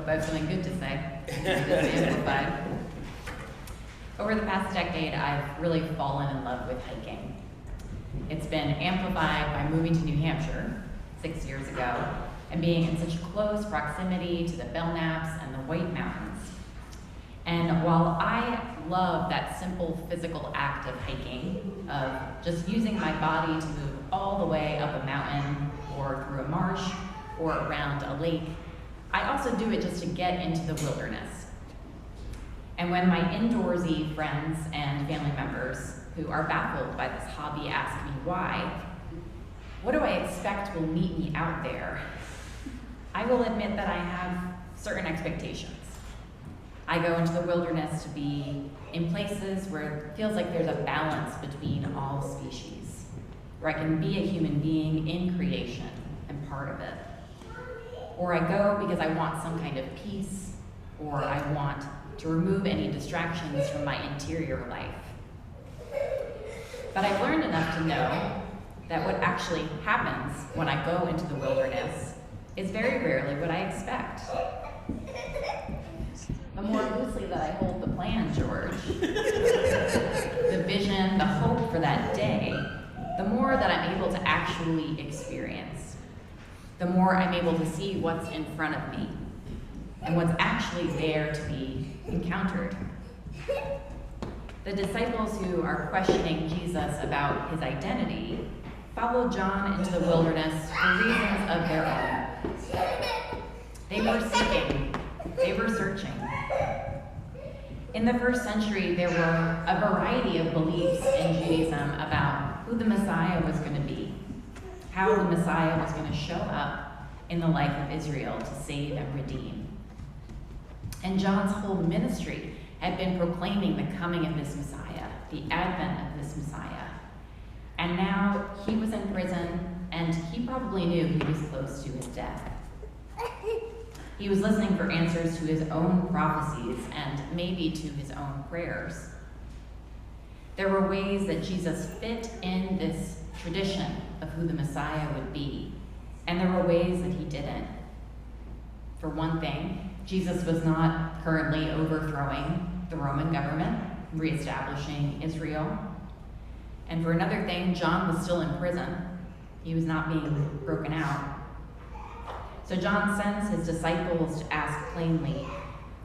I have something good to say. This is amplified. Over the past decade, I've really fallen in love with hiking. It's been amplified by moving to New Hampshire 6 years ago and being in such close proximity to the Belknaps and the White Mountains. And while I love that simple physical act of hiking, of just using my body to move all the way up a mountain or through a marsh or around a lake, I also do it just to get into the wilderness. And when my indoorsy friends and family members who are baffled by this hobby ask me why, what do I expect will meet me out there? I will admit that I have certain expectations. I go into the wilderness to be in places where it feels like there's a balance between all species, where I can be a human being in creation and part of it. Or I go because I want some kind of peace, or I want to remove any distractions from my interior life. But I've learned enough to know that what actually happens when I go into the wilderness is very rarely what I expect. The more loosely that I hold the plan, George, the vision, the hope for that day, the more that I'm able to actually experience, the more I'm able to see what's in front of me and what's actually there to be encountered. The disciples who are questioning Jesus about his identity followed John into the wilderness for reasons of their own. They were seeking, they were searching. In the first century, there were a variety of beliefs in Judaism about who the Messiah was going to be, how the Messiah was going to show up in the life of Israel to save and redeem. And John's whole ministry had been proclaiming the coming of this Messiah, the advent of this Messiah. And now he was in prison, and he probably knew he was close to his death. He was listening for answers to his own prophecies and maybe to his own prayers. There were ways that Jesus fit in this tradition of who the Messiah would be, and there were ways that he didn't. For one thing, Jesus was not currently overthrowing the Roman government, reestablishing Israel. And for another thing, John was still in prison. He was not being broken out. So John sends his disciples to ask plainly,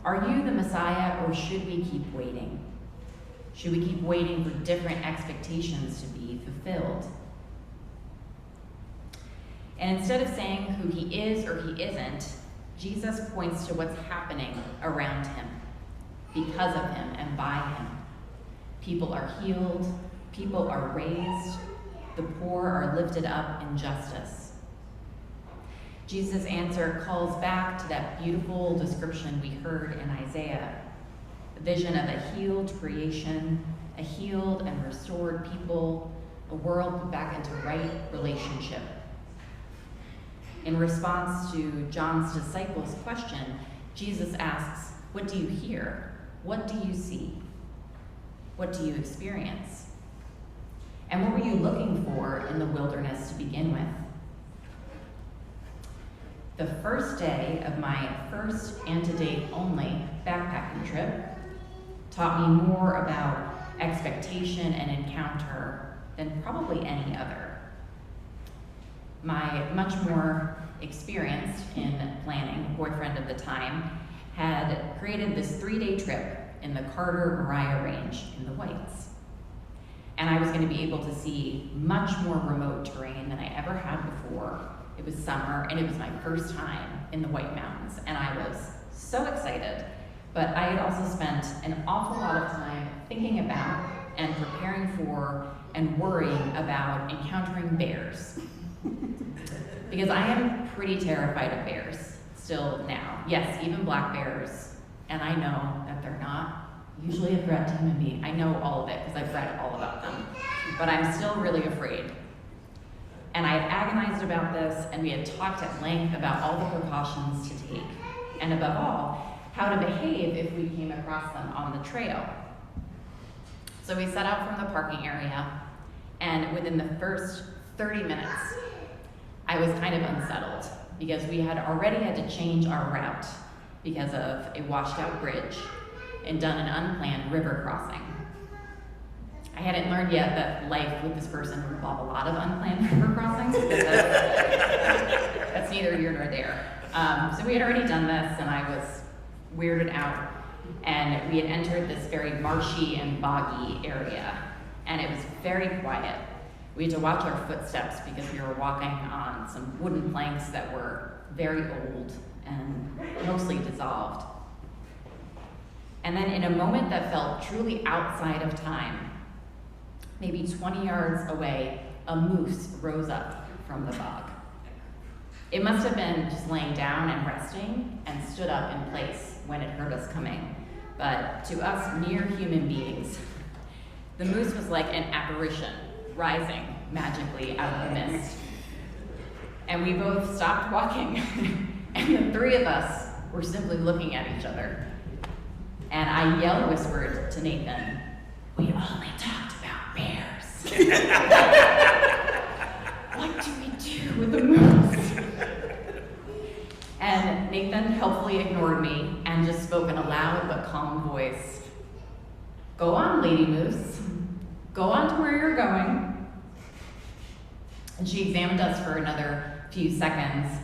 are you the Messiah, or should we keep waiting? Should we keep waiting for different expectations to be fulfilled? And instead of saying who he is or he isn't, Jesus points to what's happening around him, because of him and by him. People are healed, people are raised, the poor are lifted up in justice. Jesus' answer calls back to that beautiful description we heard in Isaiah, the vision of a healed creation, a healed and restored people, a world put back into right relationship. In response to John's disciples' question, Jesus asks, what do you hear? What do you see? What do you experience? And what were you looking for in the wilderness to begin with? The first day of my first and-to-date only backpacking trip taught me more about expectation and encounter than probably any other. My much more experienced in planning boyfriend of the time had created this 3-day trip in the Carter-Mariah Range in the Whites. And I was going to be able to see much more remote terrain than I ever had before. It was summer, and it was my first time in the White Mountains, and I was so excited. But I had also spent an awful lot of time thinking about and preparing for and worrying about encountering bears. Because I am pretty terrified of bears still now. Yes, even black bears. And I know that they're not usually a threat to human beings. I know all of it because I've read all about them. But I'm still really afraid. And I had agonized about this, and we had talked at length about all the precautions to take, and above all, how to behave if we came across them on the trail. So we set out from the parking area, and within the first 30 minutes, I was kind of unsettled because we had already had to change our route. because of a washed out bridge and done an unplanned river crossing. I hadn't learned yet that life with this person would involve a lot of unplanned river crossings, because that's neither here nor there. So we had already done this, and I was weirded out, and we had entered this very marshy and boggy area, and it was very quiet. We had to watch our footsteps because we were walking on some wooden planks that were very old and mostly dissolved. And then in a moment that felt truly outside of time, maybe 20 yards away, a moose rose up from the bog. It must have been just laying down and resting and stood up in place when it heard us coming. But to us mere human beings, the moose was like an apparition rising magically out of the mist. And we both stopped walking, and the three of us were simply looking at each other. And I yelled whispered to Nathan, "We only talked about bears." What do we do with the moose? And Nathan helpfully ignored me and just spoke in a loud but calm voice. "Go on, Lady Moose. Go on to where you're going." And she examined us for another few seconds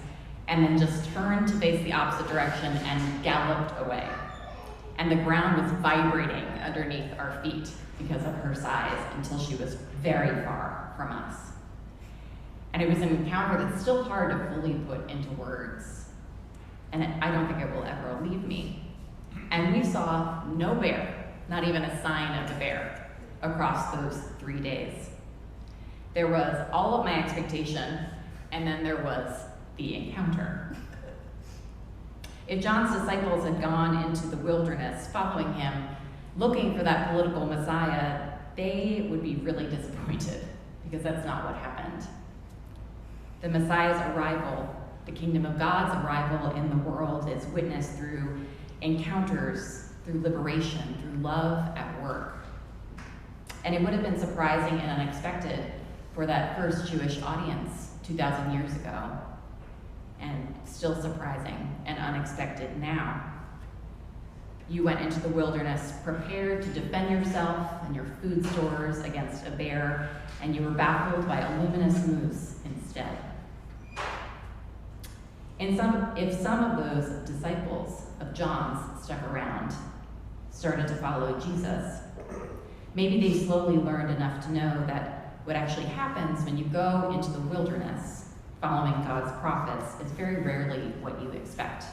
and then just turned to face the opposite direction and galloped away. And the ground was vibrating underneath our feet because of her size until she was very far from us. And it was an encounter that's still hard to fully put into words. And I don't think it will ever leave me. And we saw no bear, not even a sign of a bear, across those 3 days. There was all of my expectation, and then there was the encounter. If John's disciples had gone into the wilderness following him, looking for that political Messiah, they would be really disappointed, because that's not what happened. The Messiah's arrival, the kingdom of God's arrival in the world, is witnessed through encounters, through liberation, through love at work. And it would have been surprising and unexpected for that first Jewish audience 2,000 years ago, and still surprising and unexpected now. You went into the wilderness prepared to defend yourself and your food stores against a bear, and you were baffled by a luminous moose instead. If some of those disciples of John's stuck around, started to follow Jesus, maybe they slowly learned enough to know that what actually happens when you go into the wilderness following God's prophets is very rarely what you expect.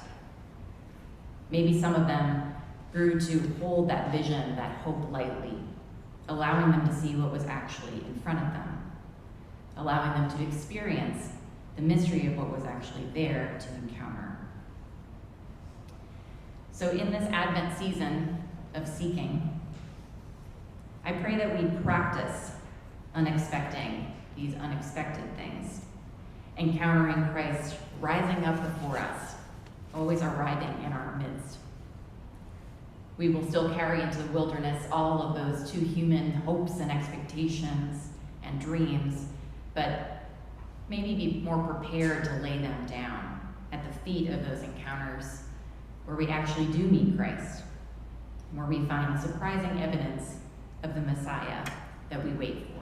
Maybe some of them grew to hold that vision, that hope lightly, allowing them to see what was actually in front of them, allowing them to experience the mystery of what was actually there to encounter. So in this Advent season of seeking, I pray that we practice these unexpected things, encountering Christ rising up before us, always arriving in our midst. We will still carry into the wilderness all of those too human hopes and expectations and dreams, but maybe be more prepared to lay them down at the feet of those encounters where we actually do meet Christ, where we find surprising evidence of the Messiah that we wait for.